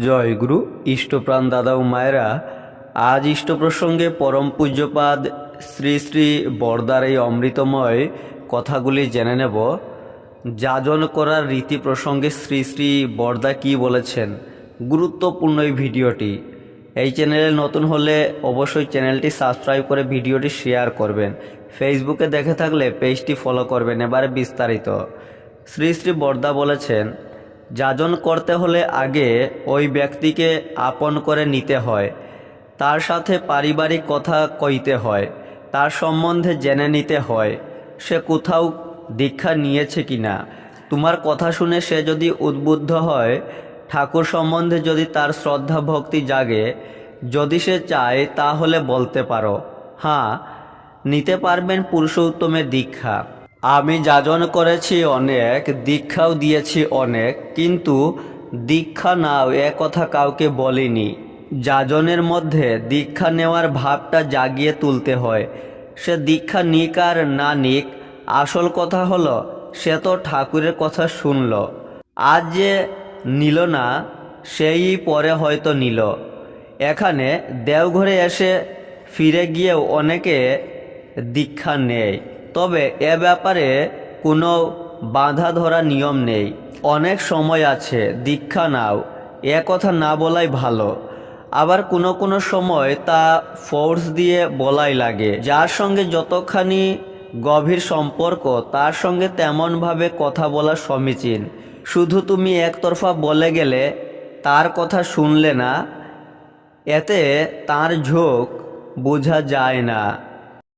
জয় গুরু ইষ্টপ্রাণ দাদা ও মায়েরা, আজ ইষ্ট প্রসঙ্গে পরম পূজ্যপাদ শ্রী শ্রী বরদার এই অমৃতময় কথাগুলি জেনে নেব। যাজন করার রীতি প্রসঙ্গে শ্রী শ্রী বরদা কি বলেছেন, গুরুত্বপূর্ণ এই ভিডিওটি। এই চ্যানেলে নতুন হলে অবশ্যই চ্যানেলটি সাবস্ক্রাইব করে ভিডিওটি শেয়ার করবেন। ফেসবুকে দেখে থাকলে পেজটি ফলো করবেন। এবারে বিস্তারিত। শ্রী শ্রী বরদা বলেছেন, যাজন করতে হলে আগে ওই ব্যক্তিকে আপন করে নিতে হয়, তার সাথে পারিবারিক কথা কইতে হয়, তার সম্বন্ধে জেনে নিতে হয় সে কোথাও দীক্ষা নিয়েছে কিনা। তোমার কথা শুনে সে যদি উদ্বুদ্ধ হয়, ঠাকুর সম্বন্ধে যদি তার শ্রদ্ধা ভক্তি জাগে, যদি সে চায় তাহলে বলতে পারো, হ্যাঁ নিতে পারবেন পুরুষোত্তমের দীক্ষা। আমি যাজন করেছি অনেক, দীক্ষাও দিয়েছি অনেক, কিন্তু দীক্ষা নাও এ কথা কাউকে বলিনি। যাজনের মধ্যে দীক্ষা নেওয়ার ভাবটা জাগিয়ে তুলতে হয়। সে দীক্ষা নিক আর না নিক, আসল কথা হলো সে তো ঠাকুরের কথা শুনল। আজ যে নিল না সেই পরে হয়তো নিল। এখানে দেওঘরে এসে ফিরে গিয়েও অনেকে দীক্ষা নেয়, তবে এ ব্যাপারে কোনো বাঁধা ধরা নিয়ম নেই। অনেক সময় আছে, দীক্ষা নাও এ কথা না বলাই ভালো। আবার কোনো সময় তা ফোর্স দিয়ে বলাই লাগে। যার সঙ্গে যতখানি গভীর সম্পর্ক তার সঙ্গে তেমনভাবে কথা বলা সমীচীন। শুধু তুমি একতরফা বলে গেলে, তার কথা শুনলে না, এতে তার ঝোঁক বোঝা যায় না।